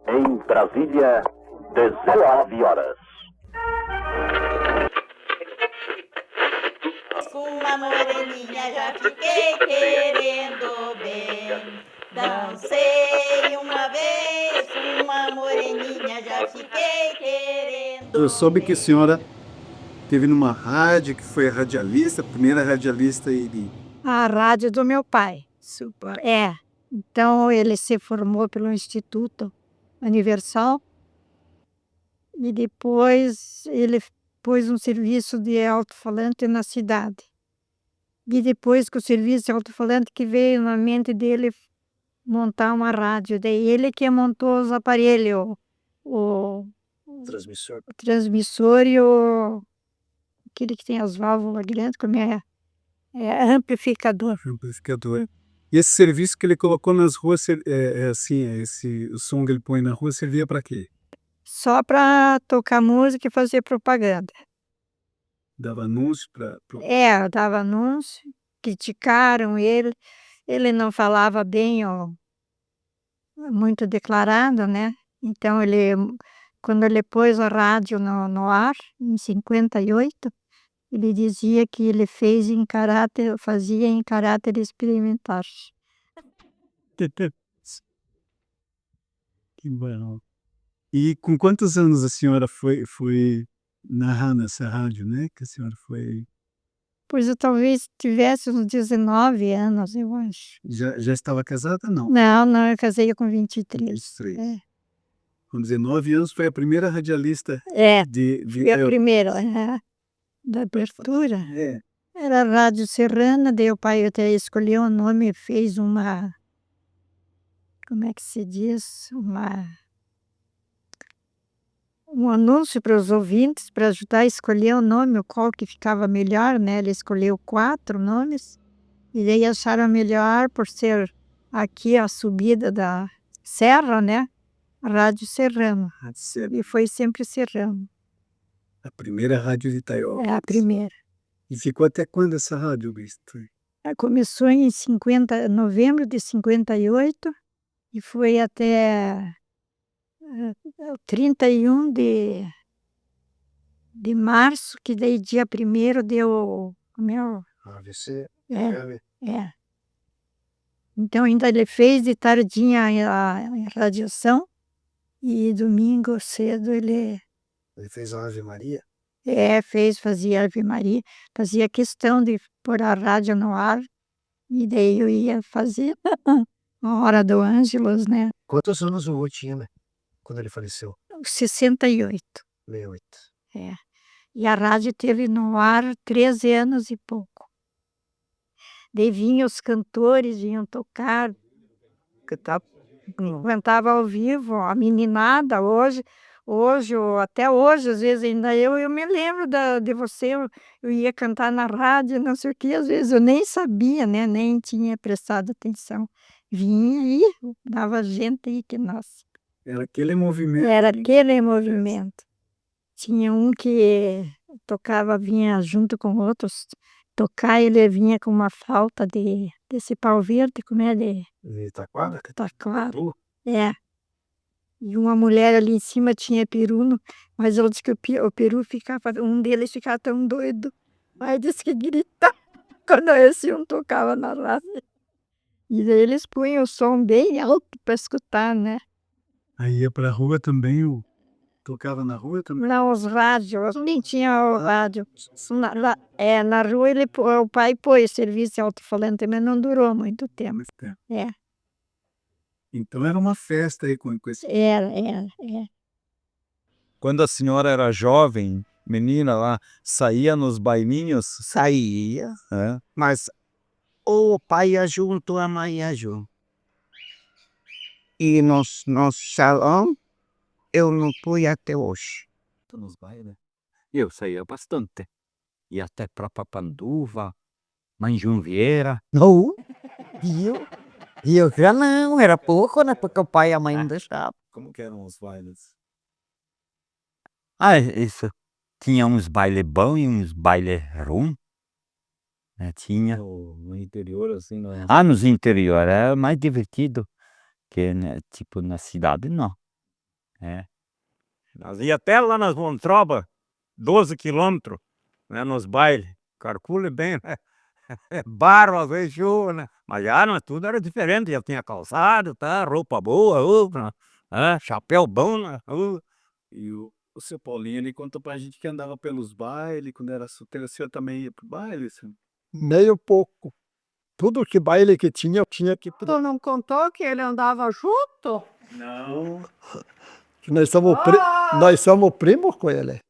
Em Brasília, 19 horas. Uma moreninha já fiquei querendo bem. Dancei uma vez, uma moreninha já fiquei querendo. Eu soube que a senhora teve numa rádio, que foi a radialista, a primeira radialista A rádio do meu pai. Super. É. Então ele se formou pelo Instituto Universal e depois ele pôs um serviço de alto-falante na cidade. E depois que o serviço de alto-falante que veio na mente dele montar uma rádio. Daí ele que montou os aparelhos, o transmissor e aquele que tem as válvulas grandes, como é amplificador. Amplificador. E esse serviço que ele colocou nas ruas, o som que ele põe na rua servia para quê? Só para tocar música e fazer propaganda. Dava anúncio para... Dava anúncio, criticaram ele. Ele não falava bem, muito declarado, né? Então, quando ele pôs a rádio no ar, em 58, ele dizia que ele fazia em caráter experimental. Que bom. E com quantos anos a senhora foi narrar nessa rádio, né? Que a senhora foi... Pois eu talvez tivesse uns 19 anos, eu acho. Já estava casada, não? Não, eu casei com 23. 23. É. Com 19 anos foi a primeira radialista Foi a primeira, da abertura. É. Era a Rádio Serrana, daí o pai até escolheu o nome, fez uma... Como é que se diz? Um anúncio para os ouvintes, para ajudar a escolher o nome, qual que ficava melhor, né? Ele escolheu 4 nomes, e daí acharam melhor, por ser aqui a subida da serra, né? Rádio Serrano. E foi sempre Serrano. A primeira rádio de Itaiópolis. É a primeira. E ficou até quando essa rádio, Bispo? Começou em novembro de 58 e foi até 31 de março, que daí dia 1º deu o meu... AVC. É. Então ainda ele fez de tardinha a radiação e domingo cedo ele fez a Ave Maria? Fazia Ave Maria, fazia questão de pôr a rádio no ar e daí eu ia fazer a hora do Ângelus, né? Quantos anos o vô tinha, né? Quando ele faleceu? 68. 68. É. E a rádio teve no ar 13 anos e pouco. Daí vinham os cantores, vinham tocar, cantava ao vivo, a meninada hoje, ou até hoje, às vezes ainda eu me lembro de você, eu ia cantar na rádio, não sei o que, às vezes eu nem sabia, né, nem tinha prestado atenção. Vinha e dava gente aí que, nossa. Era aquele movimento. Era aquele movimento. Tinha um que tocava, vinha junto com outros, tocar, ele vinha com uma flauta desse pau verde, como é de taquara? Taquara. É. E uma mulher ali em cima tinha peru, mas ela disse que o peru ficava, um deles ficava tão doido, mas disse que gritava quando esse um tocava na rádio. E daí eles punham o som bem alto para escutar, né? Aí ia para a rua também, tocava na rua também? Não, os rádios, nem tinha o rádio. Na rua o pai pôs serviço de alto-falante, mas não durou muito tempo. É. Então era uma festa aí com esse... Era. Quando a senhora era jovem, menina lá, saía nos bailinhos? Saía, É. mas ou o pai ia junto ou a mãe ia junto. E no salão, eu não fui até hoje. Nos bailes. Eu saía bastante. Ia até para Papanduva, Manjunvieira. Não, eu já não, era pouco, né? Porque o pai e a mãe não deixavam. Como que eram os bailes? Ah, isso. Tinha uns baile bom e uns baile ruim. Né? Tinha. No interior, assim, não. Ah, nos interior é mais divertido que, né, tipo, na cidade, não. É. Nós ia até lá nas Montrobas, 12 quilômetros, né, nos bailes. Calcule bem, né? Barro, às vezes chuva, né? Mas já não, tudo era diferente, já tinha calçado, tá? Roupa boa, chapéu bom, né? E o seu Paulinho, ele contou pra gente que andava pelos bailes, quando era solteiro, o senhor também ia pro baile? Assim? Meio pouco. Tudo que baile que tinha, eu tinha que ir. Tu não contou que ele andava junto? Não, Nós somos primos com ele.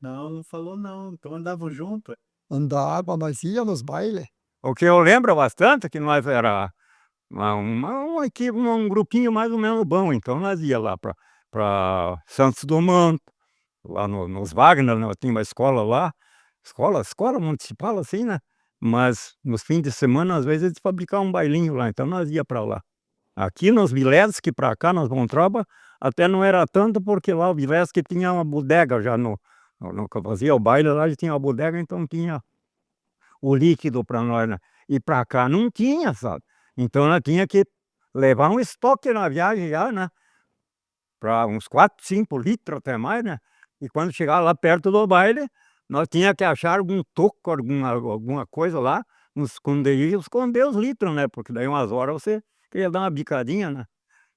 não falou não. Então andavam junto. Andava, nós íamos nos bailes. O que eu lembro bastante é que nós era uma equipe, um grupinho mais ou menos bom. Então nós ia lá para Santos Dumont, lá nos Wagner, né? Tinha uma escola lá, escola municipal assim, né? Mas nos fins de semana, às vezes, eles fabricavam um bailinho lá, então nós ia para lá. Aqui nos Vileski, para cá, nas Montroba, até não era tanto, porque lá o Vileski tinha uma bodega já no que eu fazia o baile lá, já tinha uma bodega, então tinha o líquido para nós, né? E para cá não tinha, sabe? Então nós tinha que levar um estoque na viagem já, né? Para uns 4, 5 litros até mais, né? E quando chegava lá perto do baile, nós tinha que achar algum toco, alguma coisa lá, esconder os litros, né? Porque daí umas horas você queria dar uma bicadinha, né?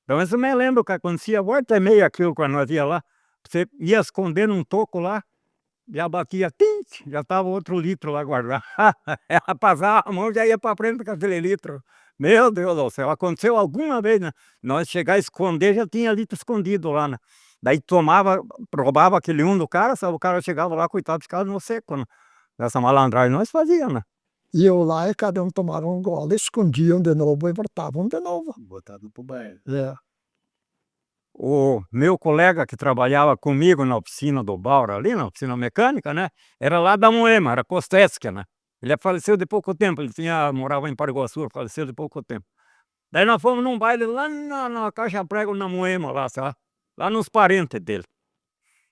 Então isso me lembra o que acontecia, volta e meia aquilo quando nós ia lá. Você ia esconder num toco lá, já batia, já estava outro litro lá guardado. Ela passava a mão, já ia para frente com aquele litro. Meu Deus do céu, aconteceu alguma vez, né? Nós chegar a esconder, já tinha litro escondido lá, né? Daí roubava aquele do cara, sabe? O cara chegava lá, coitado, ficava no seco, né? Essa malandragem nós fazíamos, né? E eu lá, e cada um tomava um gole, escondiam de novo e voltavam de novo. Botado pro baile. É. O meu colega que trabalhava comigo na oficina do Baura, ali na oficina mecânica, né? Era lá da Moema, era Costesca, né? Ele faleceu de pouco tempo, morava em Paraguaçu, faleceu de pouco tempo. Daí nós fomos num baile lá na Caixa Prego, na Moema, lá, sabe? Lá nos parentes dele.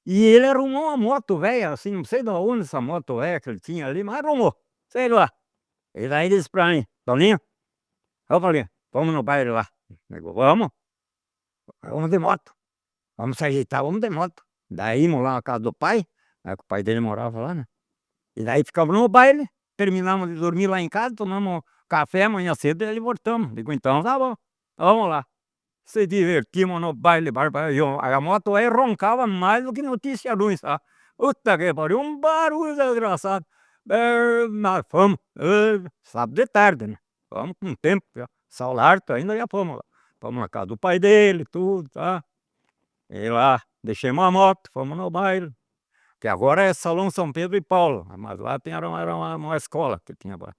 E ele arrumou uma moto velha, assim, não sei de onde essa moto velha que ele tinha ali, mas arrumou, sei lá. E daí disse pra mim, Paulinho, vamos no baile lá. Eu digo, vamos de moto. Vamos se ajeitar, vamos de moto. Daí íamos lá na casa do pai, né, que o pai dele morava lá, né? E daí ficamos no baile, terminamos de dormir lá em casa, tomamos café amanhã cedo e voltamos. Digo, então tá bom, vamos lá. Se divertimos no baile, a moto aí roncava mais do que notícia ruim, sabe? Puta que pariu, um barulho desgraçado. Nós fomos, sábado de tarde, né? Fomos com tempo, já. Sol alto ainda já fomos lá. Fomos na casa do pai dele, tudo, tá? E lá, deixemos a moto, fomos no baile. Que agora é Salão São Pedro e Paulo, mas lá era uma escola que tinha lá.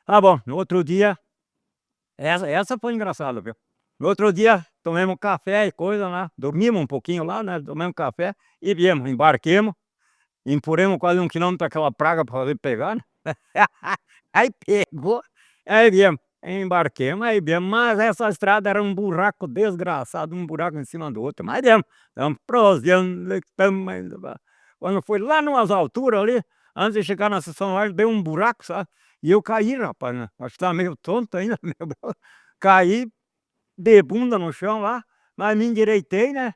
Tá bom, no outro dia, essa foi engraçada, viu? No outro dia, tomamos café e coisa lá, dormimos um pouquinho lá, né? Tomamos café e viemos, embarquemos, empurramos quase 1 quilômetro daquela praga para poder pegar, né? Aí pegou, aí viemos, embarquemos, aí viemos, mas essa estrada era um buraco desgraçado, um buraco em cima do outro, mas viemos, estamos proseando, quando foi lá numas alturas ali, antes de chegar na São Jorge, deu um buraco, sabe? E eu caí, rapaz, né? Acho que estava meio tonto ainda, meu brother. Caí de bunda no chão lá, mas me endireitei, né?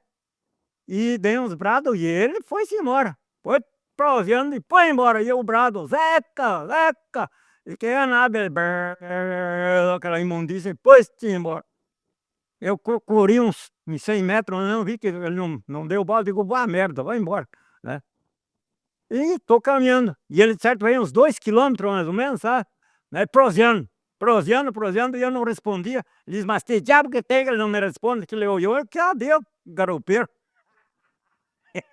E dei uns brados e ele foi-se embora. Foi proseando e foi embora. E eu brado, Zeca, Zeca. E que é nada, ele, aquela imundícia, e foi-se embora. Eu corri uns 100 metros, não vi que ele não deu bola, digo, vá merda, vai embora, né? E tô caminhando. E ele, certo, veio uns 2 quilômetros mais ou menos, sabe? Né? Proseando, e eu não respondia. Ele diz, mas que diabo que tem que ele não me responde? Que ele olhou, cadê o garopeiro?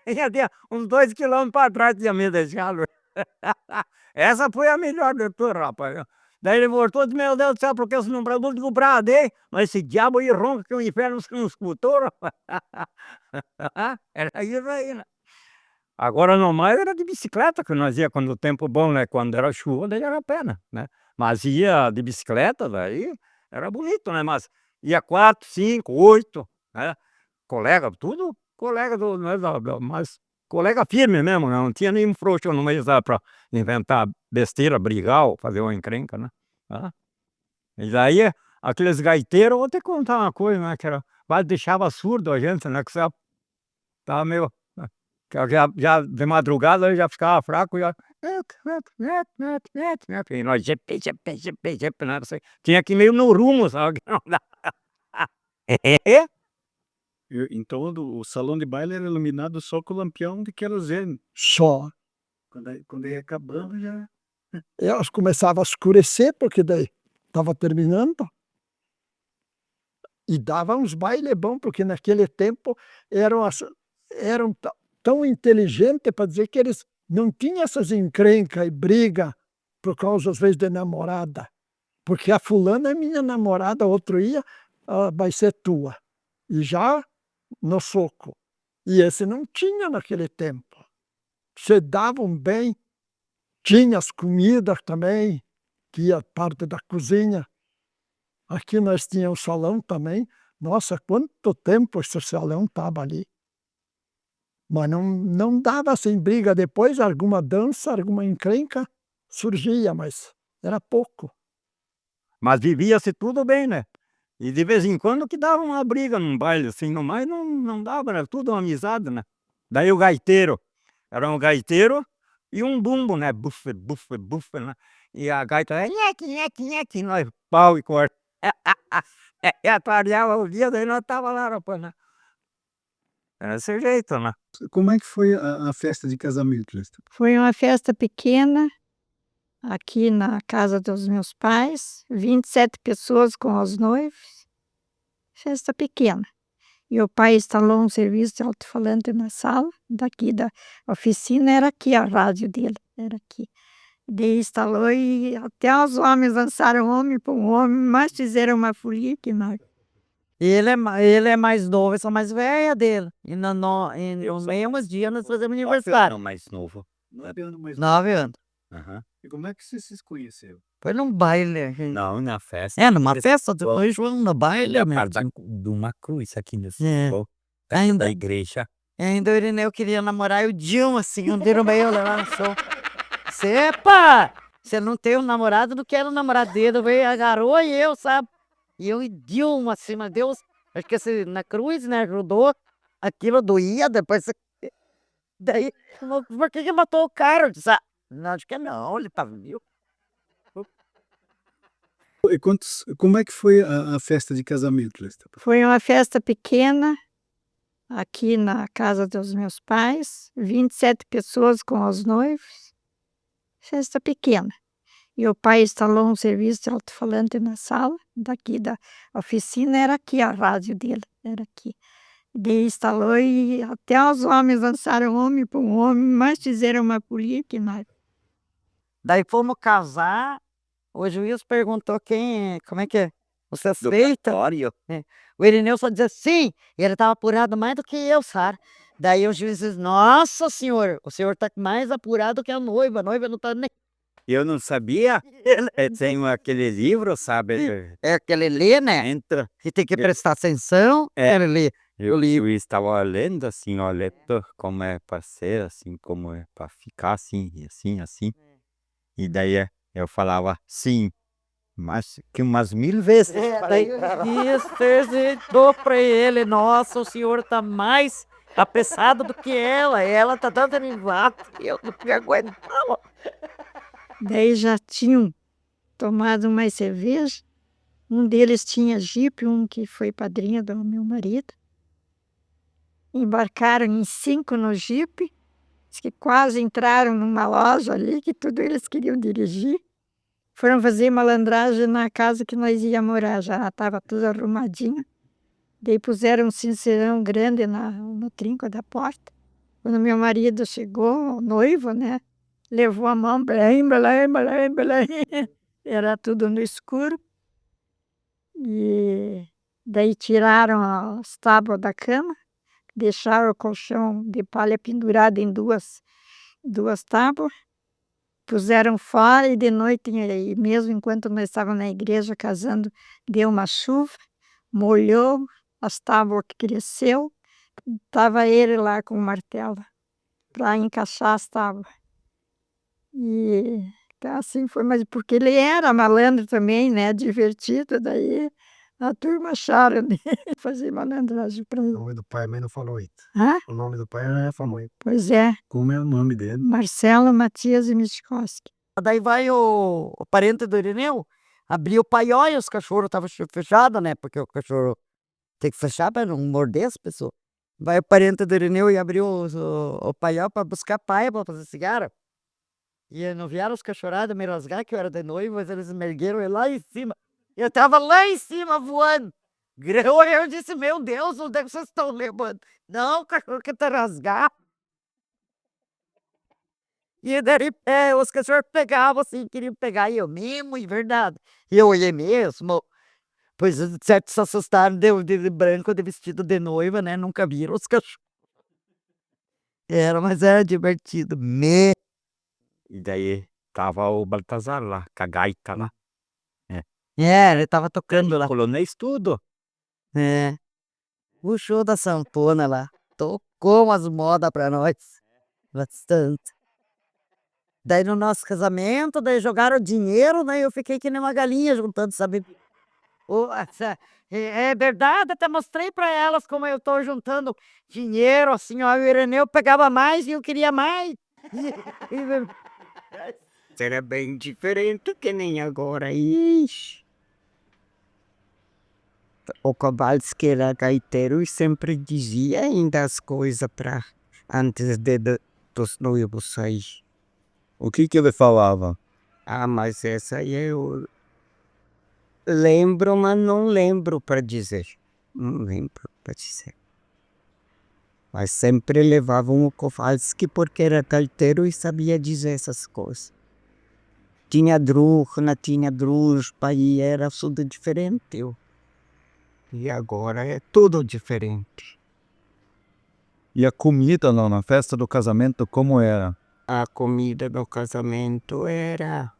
Ia ter uns 2 quilômetros para trás tinha me deixado. Essa foi a melhor de tudo, rapaz. Daí ele voltou e disse, meu Deus do céu, porque esse número público bradei, mas esse diabo aí ronca que o inferno não escutou, rapaz. Era isso aí, né? Agora não mais era de bicicleta que nós ia quando o tempo bom, né? Quando era chuva, daí era a pé, né? Mas ia de bicicleta, daí era bonito, né? Mas ia 4, 5, 8, né? Colega, tudo colega do, né, mas colega firme mesmo, né? Não tinha nenhum frouxo no meio para inventar besteira, brigar ou fazer uma encrenca, né? Ah. E daí, aqueles gaiteiros, vou te contar uma coisa, né? Que era, quase deixava surdo a gente, né? Que você tava meio. Que já de madrugada eu já ficava fraco, já. E nós, GP, né? Tinha que ir meio no rumo, sabe? Então o salão de baile era iluminado só com lampião de querosene. Só. Quando ia acabando já. Elas começavam a escurecer, porque daí estava terminando. E dava uns bailes bons, porque naquele tempo eram tão inteligentes para dizer que eles não tinham essas encrencas e briga por causa, às vezes, de namorada. Porque a fulana é minha namorada, outro ia, vai ser tua. E já no soco. E esse não tinha naquele tempo. Se davam bem, tinha as comidas também, que ia parte da cozinha. Aqui nós tínhamos o salão também. Nossa, quanto tempo esse salão estava ali. Mas não dava assim briga. Depois alguma dança, alguma encrenca surgia, mas era pouco. Mas vivia-se tudo bem, né? E de vez em quando que dava uma briga num baile, assim, no mais não dava, era tudo uma amizade, né? Daí o gaiteiro, era um gaiteiro e um bumbo, né? Bufe, né? E a gaita, nheque, nós pau e corta. E atrapalhava o dia, daí nós tava lá, rapaz, né? Era desse jeito, né? Como é que foi a festa de casamento, Lester? Foi uma festa pequena, aqui na casa dos meus pais, 27 pessoas com os noivos, festa pequena. E o pai instalou um serviço de alto-falante na sala, daqui da oficina, era aqui a rádio dele, era aqui. Daí instalou e até os homens dançaram homem por homem, mas fizeram uma folia que nós. Ele é mais novo, eu sou mais velha dele. E nos mesmos dias nós fazemos aniversário. Não, mais novo. 9 anos mais 9 anos. Aham. E como é que vocês se conheceram? Foi num baile. a gente- Não, na festa. É, numa festa, depois foi no baile. Ele mesmo. parte de uma cruz aqui nesse É. da Ainda, igreja. ainda o Irineu queria namorar e o Dilma, assim, um dedo meio levar no show. Sepa! Você não tem um namorado, não quero um namorado dele. Veio, agarrou e eu, sabe? E eu e Dilma, assim, mas Deus, acho que assim, na cruz, né, ajudou. Aquilo doía, depois. Daí, por que matou o cara? Eu disse, não, acho que não, ele tá vivo. E como é que foi a festa de casamento, Lester? Foi uma festa pequena, aqui na casa dos meus pais, 27 pessoas com os noivos, festa pequena. E o pai instalou um serviço de alto-falante na sala, daqui da oficina, era aqui a rádio dele, era aqui. Daí instalou e até os homens dançaram homem por homem, mas fizeram uma folia que nós. Daí fomos casar, o juiz perguntou como é que é? Você aceita? Cartório. O Irineu só dizia sim, e ele estava apurado mais do que eu, sabe? Daí o juiz disse, nossa senhor, o senhor está mais apurado que a noiva não está nem... Eu não sabia. Tem aquele livro, sabe? É que ele lê, né? Entra. E tem que prestar atenção, ele lê. Eu estava lendo assim, olha, como é para ser, assim, como é para ficar assim, e assim. E daí eu falava sim, mas que umas 1000 vezes. Daí isso hesitou pra ele, nossa, o senhor tá mais apressado do que ela tá dando risada, eu não me aguentava. Daí já tinham tomado mais cerveja. Um deles tinha jipe, um que foi padrinho do meu marido. Embarcaram em 5 no jipe, diz que quase entraram numa loja ali, que tudo eles queriam dirigir. Foram fazer malandragem na casa que nós íamos morar, já estava tudo arrumadinho. Daí puseram um cinzeirão grande no trinco da porta. Quando meu marido chegou, noivo, né? Levou a mão, Belém, Belém, Belém, Belém. Era tudo no escuro. E daí tiraram as tábuas da cama, deixaram o colchão de palha pendurado em duas tábuas, puseram fora e de noite, e mesmo enquanto nós estávamos na igreja casando, deu uma chuva, molhou as tábuas que cresceu, estava ele lá com o martelo para encaixar as tábuas. E então, assim foi, mas porque ele era malandro também, né? Divertido, daí a turma acharam de fazer malandragem para O ele. nome do pai, mas não falou isso. Hã? O nome do pai é famoso. Pois é, Como é o nome dele? Marcelo Matias Michkowski. Daí vai o parente do Irineu, abriu o paiol e os cachorros estavam fechados, né? Porque o cachorro tem que fechar para não morder as pessoas. Vai o parente do Irineu e abriu o paiol para buscar paia para fazer cigarro. E não vieram os cachorrados me rasgar, que eu era de noivo, mas eles me ergueram eu lá em cima. Eu tava lá em cima voando. Eu disse, meu Deus, onde é que vocês estão levando? Não, o cachorro quer te rasgar. E daí os cachorros pegavam assim, queriam pegar, e eu mesmo, em verdade. E eu olhei mesmo. Pois certo, se assustaram de branco, de vestido de noiva, né? Nunca viram os cachorros. Mas era divertido. E daí tava o Baltazar lá, com a gaita lá. Ele tava tocando lá. Polonês tudo. É. O show da sanfona lá. Tocou umas modas pra nós. Bastante. Daí no nosso casamento, daí jogaram dinheiro, né? Eu fiquei que nem uma galinha juntando, sabe? É verdade, até mostrei pra elas como eu tô juntando dinheiro, assim, ó. O Ireneu pegava mais e eu queria mais. Era bem diferente que nem agora. Ixi. O Kowalski era gaiteiro e sempre dizia ainda as coisas para antes dos noivos sair. O que ele falava? Ah, mas essa aí eu lembro, mas não lembro para dizer. Não lembro para dizer. Mas sempre levavam o Kowalski porque era gaiteiro e sabia dizer essas coisas. Tinha drúxula, tinha druspa e era tudo diferente. E agora é tudo diferente. E a comida lá na festa do casamento, como era? A comida do casamento era...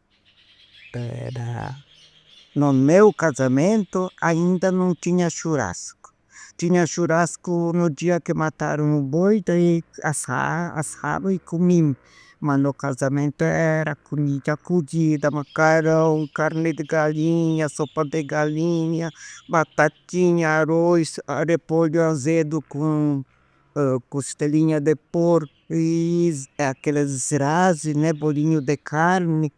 No meu casamento ainda não tinha churrasco. Tinha churrasco no dia que mataram o boi, daí assaram e comimos. Mas no casamento era comida cozida, macarrão, carne de galinha, sopa de galinha, batatinha, arroz, repolho azedo com costelinha de porco e aqueles rases, né, bolinho de carne.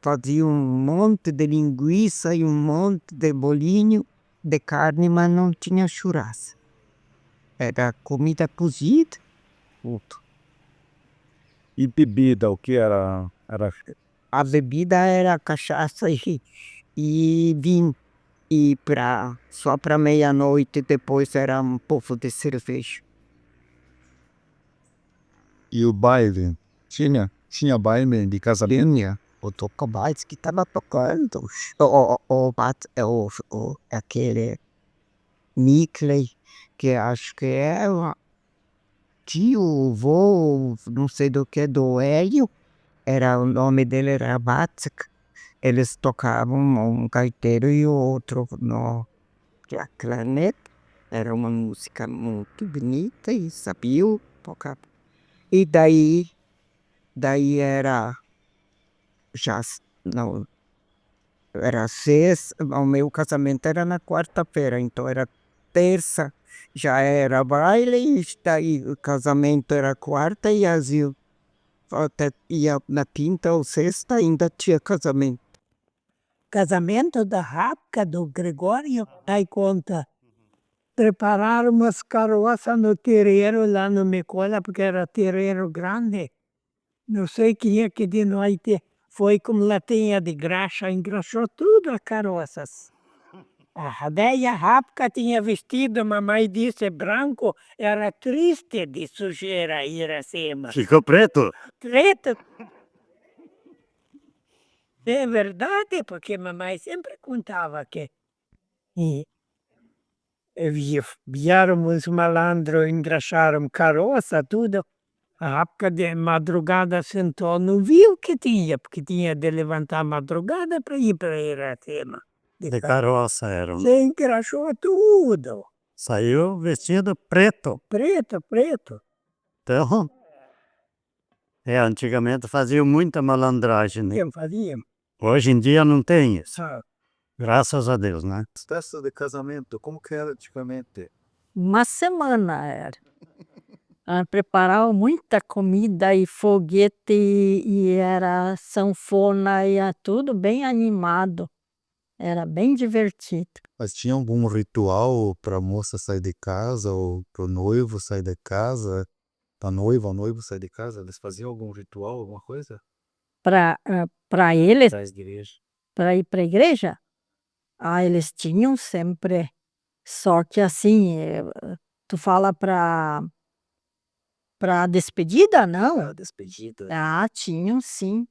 Fazia um monte de linguiça e um monte de bolinho de carne, mas não tinha churrasco. Era comida cozida, tudo. E bebida, o que era? A bebida era cachaça e vinho. E só para meia-noite depois era um pouco de cerveja. E o baile? Tinha baile de casamento? O Kowalski estava tocando. Aquele Mikley, que acho que é tio, vô, não sei do que, do Hélio. O nome dele era Batzak. Eles tocavam um gaiteiro e o outro no clarinete. Era uma música muito bonita e sabiam tocar. E daí era já não era sexta, o meu casamento era na quarta-feira, então era terça, já era baile, e daí o casamento era quarta e até ia na quinta ou sexta ainda tinha casamento. Casamento da Rápica, do Gregório, aí conta. Prepararam umas carroças no terreiro lá no Mecola, porque era terreiro grande. Não sei quem é que de noite foi com latinha de graxa, engraxou tudo as carroças. A velha rápica tinha vestido, a mamãe disse, branco, era triste de sujeira Iracema. Ficou preto? Preto. É verdade, porque mamãe sempre contava que vieram os malandros, engraxaram carroça, tudo. A rápica de madrugada sentou, não viu o que tinha, porque tinha de levantar a madrugada para ir para Iracema. De carroça era. Se engraxou tudo. Saiu vestido preto. Preto, preto. Então, antigamente faziam muita malandragem, né? Quem fazia? Hoje em dia não tem isso. Ah, Graças a Deus, né? As festas de casamento, como que era antigamente? Uma semana era. Preparavam muita comida e foguete e era sanfona e tudo bem animado. Era bem divertido. Mas tinha algum ritual para a moça sair de casa ou para o noivo sair de casa? A noiva, o noivo sair de casa? Eles faziam algum ritual, alguma coisa? Para eles, Das igrejas. para ir para a igreja, eles tinham sempre. Só que assim, tu fala para despedida, não? Despedida. Tinham sim.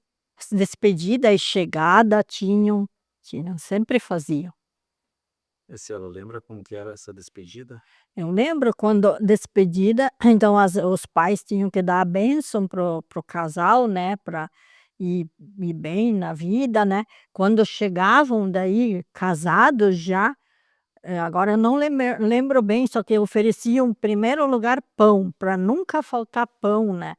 Despedida e chegada tinham, sempre faziam. A senhora lembra como que era essa despedida? Eu lembro quando despedida, então os pais tinham que dar a bênção pro casal, né, para ir bem na vida, né. Quando chegavam daí casados já, agora eu não lembro bem, só que ofereciam em primeiro lugar pão, para nunca faltar pão, né.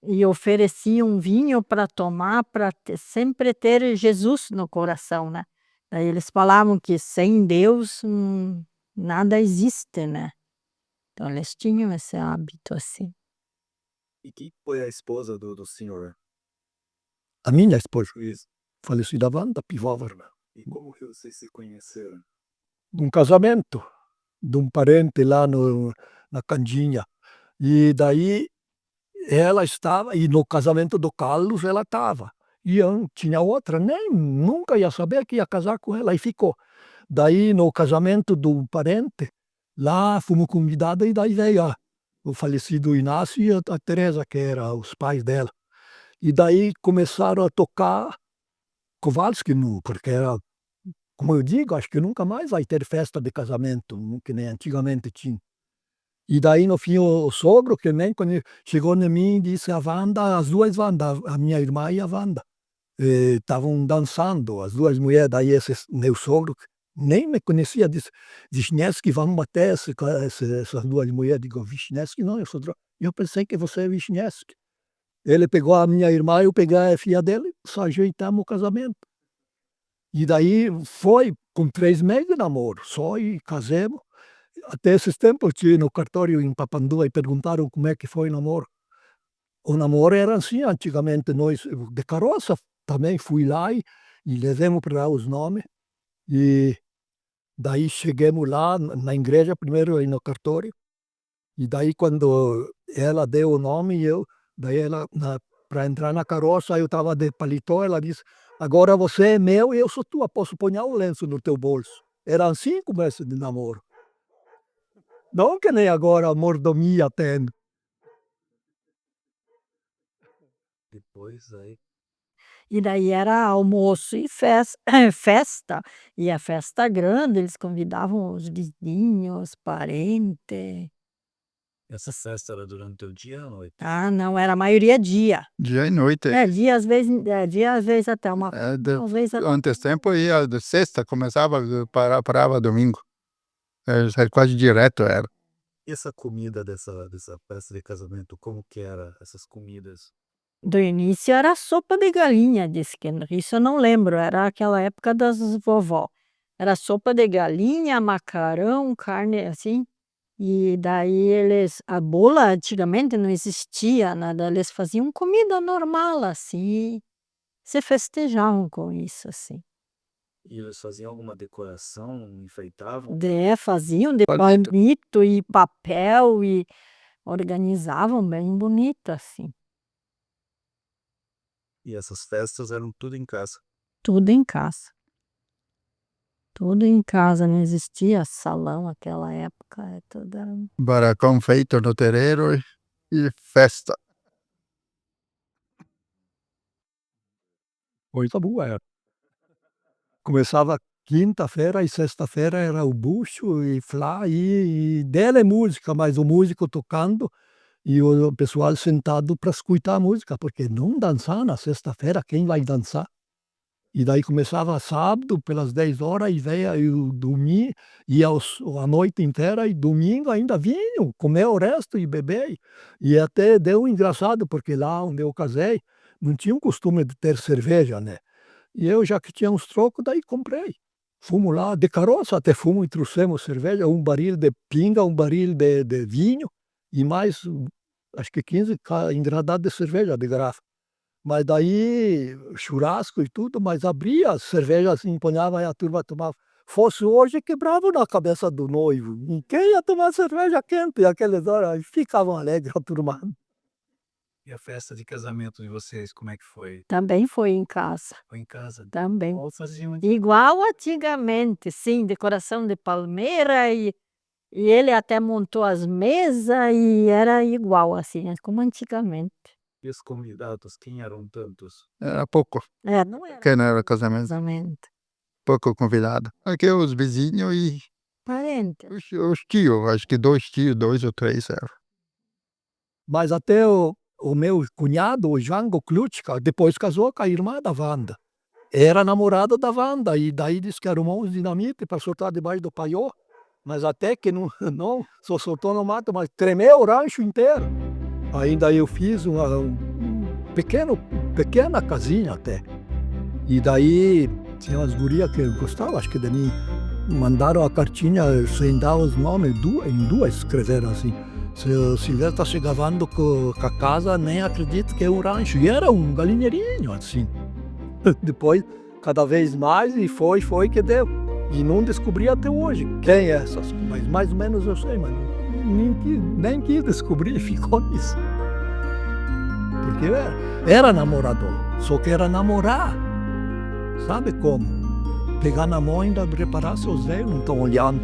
E ofereciam vinho para tomar, para sempre ter Jesus no coração, né. Daí eles falavam que sem Deus nada existe, né. Então eles tinham esse hábito assim. E quem foi a esposa do senhor? A minha esposa, Isso. falecida Wanda Pivovar, E como que vocês se conheceram? num casamento de um parente lá na Candinha. E daí ela estava, e no casamento do Carlos ela estava. E eu tinha outra, nem nunca ia saber que ia casar com ela, e ficou. Daí no casamento do parente, lá fomos convidados e daí veio o falecido Inácio e a Teresa, que era os pais dela. E daí começaram a tocar Kowalski, porque era, como eu digo, acho que nunca mais vai ter festa de casamento, que nem antigamente tinha. E daí no fim o sogro, que nem quando chegou em mim, disse a Wanda, as duas Wanda, a minha irmã e a Wanda, estavam dançando, as duas mulheres, daí esse meu sogro, nem me conhecia, disse, Wisniewski, vamos bater essas duas mulheres. Digo, Wisniewski não, eu sou eu pensei que você é Wisniewski. Ele pegou a minha irmã, eu peguei a filha dele, só ajeitamos o casamento. E daí foi com 3 meses de namoro, só, e casemos. Até esses tempos, tive no cartório em Papandua e perguntaram como é que foi o namoro. O namoro era assim, antigamente nós, de carroça, também fui lá e levamos para lá os nomes. E daí chegamos lá na igreja, primeiro aí no cartório. E daí quando ela deu o nome, daí ela, para entrar na carroça, eu estava de paletó, ela disse, agora você é meu e eu sou tua, posso pôr o lenço no teu bolso. Era assim começo de namoro. Não que nem agora a mordomia tem. Depois aí. E daí era almoço e festa, e a festa grande, eles convidavam os vizinhos, parentes. Essa festa era durante o dia ou a noite? Não, era a maioria dia. Dia e noite. Dia às vezes até uma às vezes até Antes tempo ia de sexta, começava, parava domingo. Quase direto era. E essa comida dessa festa de casamento, como que era essas comidas? do início era sopa de galinha, disse que isso eu não lembro, era aquela época das vovó. Era sopa de galinha, macarrão, carne assim. E daí a bula antigamente não existia nada, eles faziam comida normal assim, se festejavam com isso assim. E eles faziam alguma decoração, enfeitavam? Faziam de bonito e papel e organizavam bem bonito assim. E essas festas eram tudo em casa. Tudo em casa. Tudo em casa, não existia salão naquela época, tudo era Barracão feito no terreiro e festa. Coisa boa era. Começava quinta-feira e sexta-feira era o bucho e flá e dela é música, mas o músico tocando e o pessoal sentado para escutar a música, porque não dançar na sexta-feira, quem vai dançar? E daí começava sábado pelas 10 horas e veia e o domingo ia a noite inteira e domingo ainda vinham comer o resto e beber. E até deu engraçado, porque lá onde eu casei, não tinha o costume de ter cerveja, né. E eu já que tinha uns trocos, daí comprei. Fomos lá de carroça até fomos e trouxemos cerveja, um barril de pinga, um barril de vinho e mais acho que 15 engradados de cerveja de garrafa. Mas daí churrasco e tudo, mas abria a cerveja assim, ponhava e a turma tomava. Fosse hoje, quebrava na cabeça do noivo. E quem ia tomar cerveja quente aquelas horas? Aí ficavam alegres a turma. E a festa de casamento de vocês, como é que foi? Também foi em casa, Foi em casa? também. Igual faziam Igual antigamente, sim, decoração de palmeira e ele até montou as mesas e era igual assim, como antigamente. E os convidados, quem eram tantos? Era pouco, Não era que não era casamento, casamento. pouco convidado. Aqui os vizinhos e Parente. os tios, acho que 2 tios, 2 ou 3 eram. Mas até o meu cunhado, o Jango Klutka, depois casou com a irmã da Wanda. Era namorada da Wanda e daí disse que arrumou uns dinamite para soltar debaixo do paiô, mas até que não só soltou no mato, mas tremeu o rancho inteiro. Ainda eu fiz pequena casinha até. E daí tinha umas gurias que gostavam, acho que de mim, mandaram a cartinha sem dar os nomes, em duas escreveram assim: "Se o Silvério está se gravando com a casa, nem acredito que é um rancho." E era um galinheirinho assim. Depois, cada vez mais, e foi que deu. E não descobri até hoje quem é essas, mas mais ou menos eu sei, mas nem quis descobrir, ficou nisso. Porque era namorador, só que era namorar. Sabe como? Pegar na mão e ainda reparar se os velhos não estão olhando.